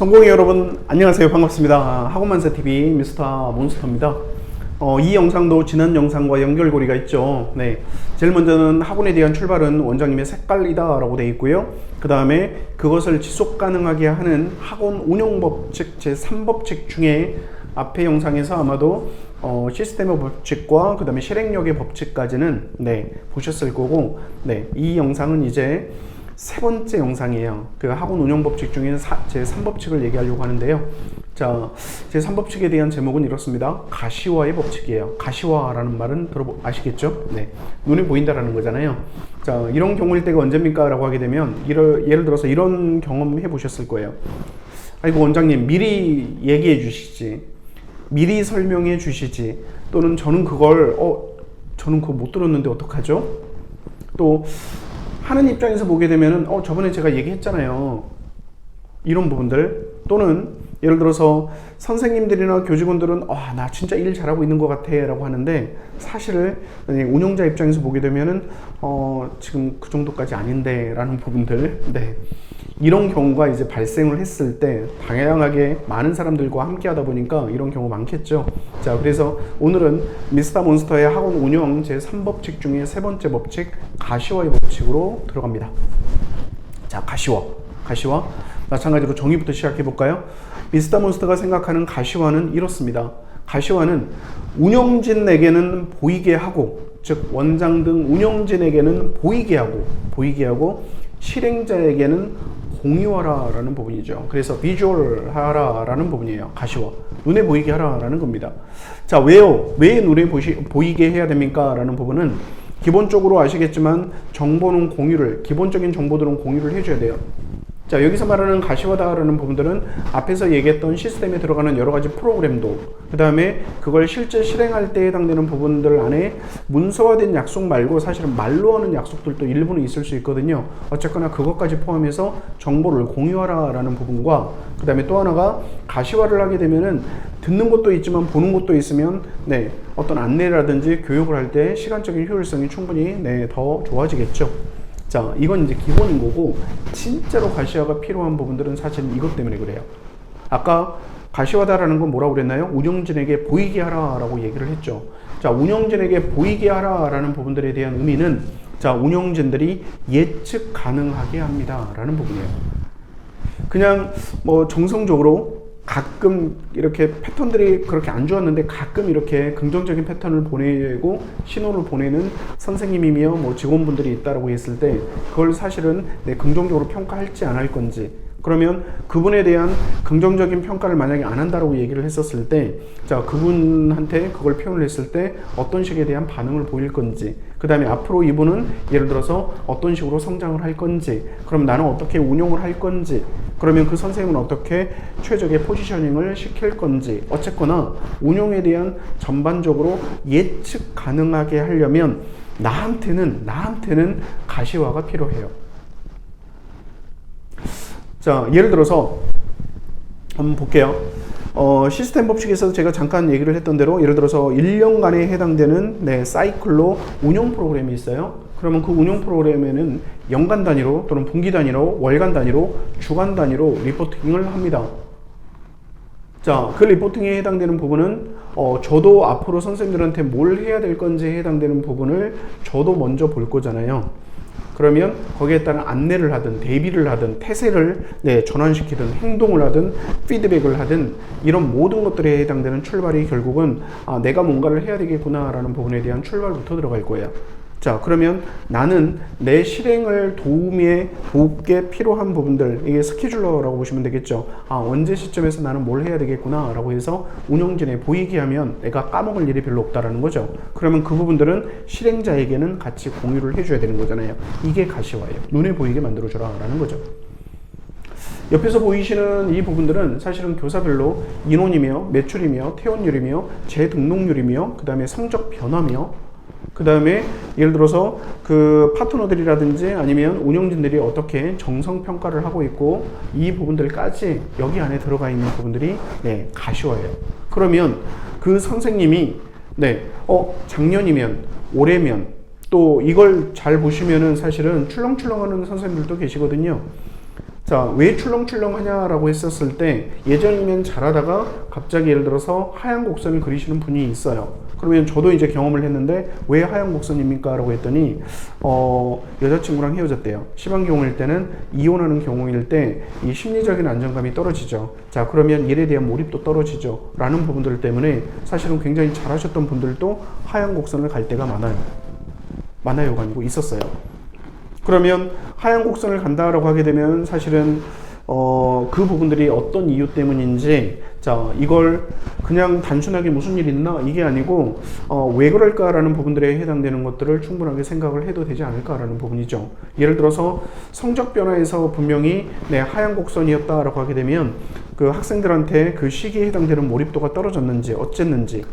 성공의 여러분 안녕하세요. 반갑습니다. 학원만세TV 미스터 몬스터입니다. 이 영상도 지난 영상과 연결고리가 있죠. 네, 제일 먼저는 학원에 대한 출발은 원장님의 색깔이다 라고 되어 있고요. 그 다음에 그것을 지속 가능하게 하는 학원 운영법칙 제3법칙 중에 앞에 영상에서 아마도 시스템의 법칙과 그 다음에 실행력의 법칙까지는 보셨을 거고, 이 영상은 이제 세 번째 영상이에요. 그 학원 운영 법칙 중에 제 3법칙을 얘기하려고 하는데요. 자, 제 3법칙에 대한 제목은 이렇습니다. 가시화의 법칙이에요. 가시화라는 말은 아시겠죠? 네. 눈에 보인다라는 거잖아요. 자, 이런 경우일 때가 언제입니까? 라고 하게 되면, 예를 들어서 이런 경험 해보셨을 거예요. 아이고, 원장님, 미리 얘기해 주시지. 미리 설명해 주시지. 또는 저는 그걸 못 들었는데 어떡하죠? 또, 하는 입장에서 보게 되면은 저번에 제가 얘기했잖아요. 이런 부분들. 또는 예를 들어서 선생님들이나 교직원들은 나 진짜 일 잘하고 있는 것 같아 라고 하는데, 사실 운영자 입장에서 보게 되면은 지금 그 정도까지 아닌데 라는 부분들. 이런 경우가 이제 발생을 했을 때 다양하게 많은 사람들과 함께 하다 보니까 이런 경우 많겠죠. 자, 그래서 오늘은 미스터 몬스터의 학원 운영 제3법칙 중에 세 번째 법칙, 가시화의 법칙으로 들어갑니다. 자, 가시화. 마찬가지로 정의부터 시작해 볼까요? 미스터 몬스터가 생각하는 가시화는 이렇습니다. 가시화는 운영진에게는 보이게 하고, 즉 원장 등 운영진에게는 보이게 하고 실행자에게는 공유하라 라는 부분이죠. 그래서 비주얼 하라 라는 부분이에요. 가시화. 눈에 보이게 하라 라는 겁니다. 자, 왜요? 왜 눈에 보이게 해야 됩니까? 라는 부분은 기본적으로 아시겠지만 기본적인 정보들은 공유를 해줘야 돼요. 자, 여기서 말하는 가시화다라는 부분들은 앞에서 얘기했던 시스템에 들어가는 여러 가지 프로그램도, 그 다음에 그걸 실제 실행할 때 해당되는 부분들 안에 문서화된 약속 말고 사실은 말로 하는 약속들도 일부는 있을 수 있거든요. 어쨌거나 그것까지 포함해서 정보를 공유하라라는 부분과, 그 다음에 또 하나가 가시화를 하게 되면은 듣는 것도 있지만 보는 것도 있으면 어떤 안내라든지 교육을 할 때 시간적인 효율성이 충분히 더 좋아지겠죠. 자, 이건 이제 기본인 거고, 진짜로 가시화가 필요한 부분들은 사실 이것 때문에 그래요. 아까 가시화다라는 건 뭐라고 그랬나요? 운영진에게 보이게 하라라고 얘기를 했죠. 자, 운영진에게 보이게 하라라는 부분들에 대한 의미는, 자, 운영진들이 예측 가능하게 합니다라는 부분이에요. 그냥 정성적으로 가끔 이렇게 패턴들이 그렇게 안 좋았는데 가끔 이렇게 긍정적인 패턴을 보내고 신호를 보내는 선생님이며 직원분들이 있다라고 했을 때, 그걸 사실은 긍정적으로 평가할지 안 할 건지, 그러면 그분에 대한 긍정적인 평가를 만약에 안 한다라고 얘기를 했었을 때, 자, 그분한테 그걸 표현을 했을 때 어떤 식에 대한 반응을 보일 건지, 그 다음에 앞으로 이분은 예를 들어서 어떤 식으로 성장을 할 건지, 그럼 나는 어떻게 운용을 할 건지, 그러면 그 선생님은 어떻게 최적의 포지셔닝을 시킬 건지, 어쨌거나 운용에 대한 전반적으로 예측 가능하게 하려면 나한테는 가시화가 필요해요. 자, 예를 들어서 한번 볼게요. 시스템 법칙에서 제가 잠깐 얘기를 했던 대로, 예를 들어서 1년간에 해당되는 사이클로 운영 프로그램이 있어요. 그러면 그 운영 프로그램에는 연간 단위로 또는 분기 단위로, 월간 단위로, 주간 단위로 리포팅을 합니다. 자, 그 리포팅에 해당되는 부분은 저도 앞으로 선생님들한테 뭘 해야 될 건지에 해당되는 부분을 저도 먼저 볼 거잖아요. 그러면 거기에 따른 안내를 하든 대비를 하든 태세를 전환시키든 행동을 하든 피드백을 하든 이런 모든 것들에 해당되는 출발이 결국은 내가 뭔가를 해야 되겠구나 라는 부분에 대한 출발부터 들어갈 거예요. 자, 그러면 나는 내 실행을 돕게 필요한 부분들, 이게 스케줄러라고 보시면 되겠죠. 언제 시점에서 나는 뭘 해야 되겠구나 라고 해서 운영진에 보이게 하면 내가 까먹을 일이 별로 없다라는 거죠. 그러면 그 부분들은 실행자에게는 같이 공유를 해줘야 되는 거잖아요. 이게 가시화예요. 눈에 보이게 만들어줘라 라는 거죠. 옆에서 보이시는 이 부분들은 사실은 교사별로 인원이며 매출이며 퇴원율이며 재등록률이며 그 다음에 성적 변화며, 그 다음에 예를 들어서 그 파트너들이라든지 아니면 운영진들이 어떻게 정성평가를 하고 있고, 이 부분들까지 여기 안에 들어가 있는 부분들이 가시화예요. 그러면 그 선생님이 작년이면 올해면 또 이걸 잘 보시면은 사실은 출렁출렁하는 선생님들도 계시거든요. 자, 왜 출렁출렁 하냐라고 했었을 때 예전이면 잘하다가 갑자기 예를 들어서 하얀 곡선을 그리시는 분이 있어요. 그러면 저도 이제 경험을 했는데 왜 하얀 곡선입니까? 라고 했더니 여자친구랑 헤어졌대요. 심한 경우일 때는 이혼하는 경우일 때 이 심리적인 안정감이 떨어지죠. 자, 그러면 일에 대한 몰입도 떨어지죠. 라는 부분들 때문에 사실은 굉장히 잘하셨던 분들도 하얀 곡선을 갈 때가 많아요. 많아요가 아니고 있었어요. 그러면 하얀 곡선을 간다라고 하게 되면 사실은 그 부분들이 어떤 이유 때문인지, 자, 이걸 그냥 단순하게 무슨 일 있나 이게 아니고 왜 그럴까라는 부분들에 해당되는 것들을 충분하게 생각을 해도 되지 않을까라는 부분이죠. 예를 들어서 성적 변화에서 분명히 하얀 곡선이었다라고 하게 되면 그 학생들한테 그 시기에 해당되는 몰입도가 떨어졌는지 어쨌는지,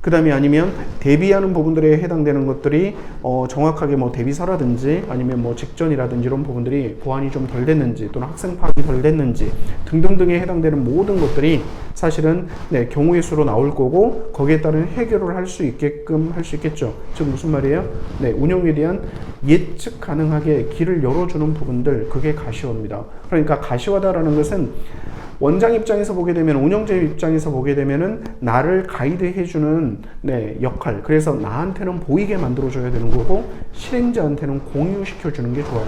그 다음에 아니면 대비하는 부분들에 해당되는 것들이 정확하게 뭐 대비서라든지 아니면 뭐 직전이라든지 이런 부분들이 보완이 좀 덜 됐는지 또는 학생 파악이 덜 됐는지 등등등에 해당되는 모든 것들이 사실은 경우의 수로 나올 거고 거기에 따른 해결을 할 수 있게끔 할 수 있겠죠. 즉 무슨 말이에요? 운영에 대한 예측 가능하게 길을 열어주는 부분들, 그게 가시화입니다. 그러니까 가시화다라는 것은 원장 입장에서 보게 되면, 운영자 입장에서 보게 되면은 나를 가이드해주는 역할, 그래서 나한테는 보이게 만들어줘야 되는 거고 실행자한테는 공유시켜주는 게 좋아요.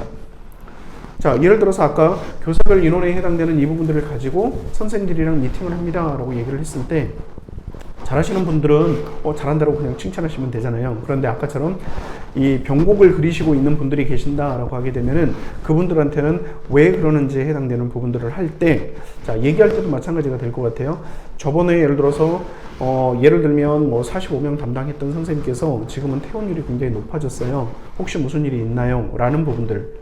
자, 예를 들어서 아까 교사별 인원에 해당되는 이 부분들을 가지고 선생님들이랑 미팅을 합니다 라고 얘기를 했을 때 잘하시는 분들은 잘한다고 그냥 칭찬하시면 되잖아요. 그런데 아까처럼 이 병곡을 그리시고 있는 분들이 계신다라고 하게 되면은 그분들한테는 왜 그러는지 해당되는 부분들을 할 때, 자, 얘기할 때도 마찬가지가 될 것 같아요. 저번에 예를 들어서 예를 들면 뭐 45명 담당했던 선생님께서 지금은 퇴원율이 굉장히 높아졌어요. 혹시 무슨 일이 있나요? 라는 부분들.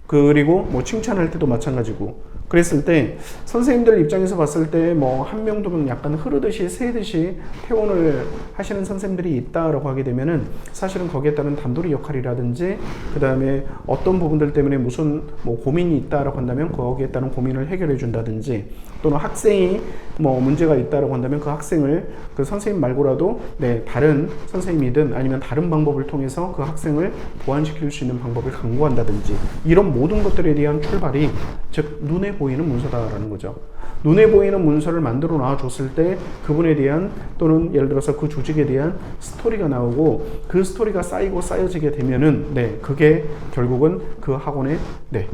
그리고 뭐 칭찬할 때도 마찬가지고. 그랬을 때 선생님들 입장에서 봤을 때 뭐 한 명, 두 명 약간 흐르듯이 새듯이 퇴원을 하시는 선생님들이 있다라고 하게 되면은 사실은 거기에 따른 단도리 역할이라든지 그 다음에 어떤 부분들 때문에 무슨 뭐 고민이 있다라고 한다면 거기에 따른 고민을 해결해 준다든지, 또는 학생이 뭐 문제가 있다라고 한다면 그 학생을 그 선생님 말고라도 다른 선생님이든 아니면 다른 방법을 통해서 그 학생을 보완시킬 수 있는 방법을 강구한다든지, 이런 모든 것들에 대한 출발이 즉 눈에 보이는 문서다라는 거죠. 눈에 보이는 문서를 만들어 놔줬을 때 그분에 대한, 또는 예를 들어서 그 조직에 대한 스토리가 나오고 그 스토리가 쌓이고 쌓여지게 되면은 그게 결국은 그 학원의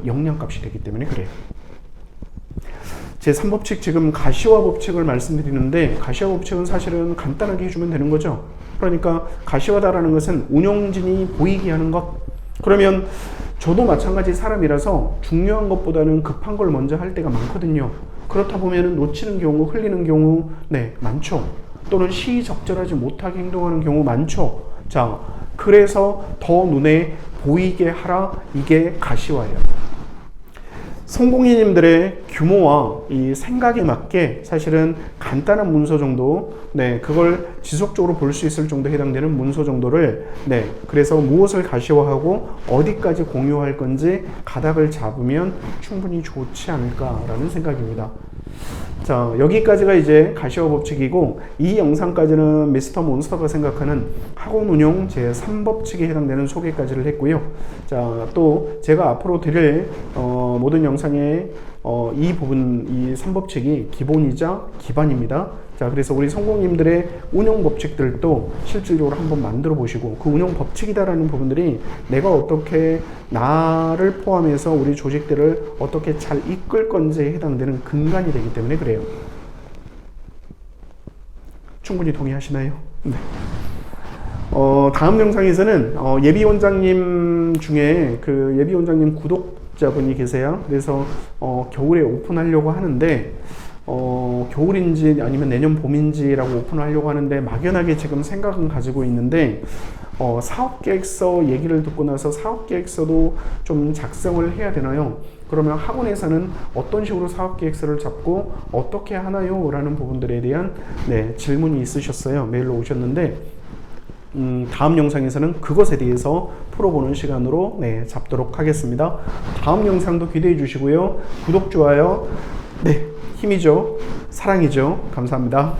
영양값이 되기 때문에 그래요. 제 3법칙 지금 가시화 법칙을 말씀드리는데, 가시화 법칙은 사실은 간단하게 해주면 되는 거죠. 그러니까 가시화다라는 것은 운용진이 보이게 하는 것. 그러면 저도 마찬가지 사람이라서 중요한 것보다는 급한 걸 먼저 할 때가 많거든요. 그렇다 보면 놓치는 경우, 흘리는 경우 많죠. 또는 시의적절하지 못하게 행동하는 경우 많죠. 자, 그래서 더 눈에 보이게 하라, 이게 가시화예요. 성공인님들의 규모와 이 생각에 맞게 사실은 간단한 문서 정도, 그걸 지속적으로 볼 수 있을 정도에 해당되는 문서 정도를, 그래서 무엇을 가시화하고 어디까지 공유할 건지 가닥을 잡으면 충분히 좋지 않을까라는 생각입니다. 자, 여기까지가 이제 가시화 법칙이고, 이 영상까지는 미스터 몬스터가 생각하는 학원 운용 제3법칙에 해당되는 소개까지를 했고요. 자, 또 제가 앞으로 드릴 모든 영상에 이 부분, 이 3법칙이 기본이자 기반입니다. 자, 그래서 우리 성공님들의 운영 법칙들도 실질적으로 한번 만들어 보시고, 그 운영 법칙이다라는 부분들이 내가 어떻게 나를 포함해서 우리 조직들을 어떻게 잘 이끌 건지에 해당되는 근간이 되기 때문에 그래요. 충분히 동의하시나요? 네. 다음 영상에서는 예비원장님 중에 그 예비원장님 구독자분이 계세요. 그래서 겨울에 오픈하려고 하는데 겨울인지 아니면 내년 봄인지라고 오픈하려고 하는데 막연하게 지금 생각은 가지고 있는데, 사업계획서 얘기를 듣고 나서 사업계획서도 좀 작성을 해야 되나요? 그러면 학원에서는 어떤 식으로 사업계획서를 잡고 어떻게 하나요? 라는 부분들에 대한 질문이 있으셨어요. 메일로 오셨는데, 다음 영상에서는 그것에 대해서 풀어보는 시간으로 잡도록 하겠습니다. 다음 영상도 기대해 주시고요. 구독, 좋아요, 힘이죠. 사랑이죠. 감사합니다.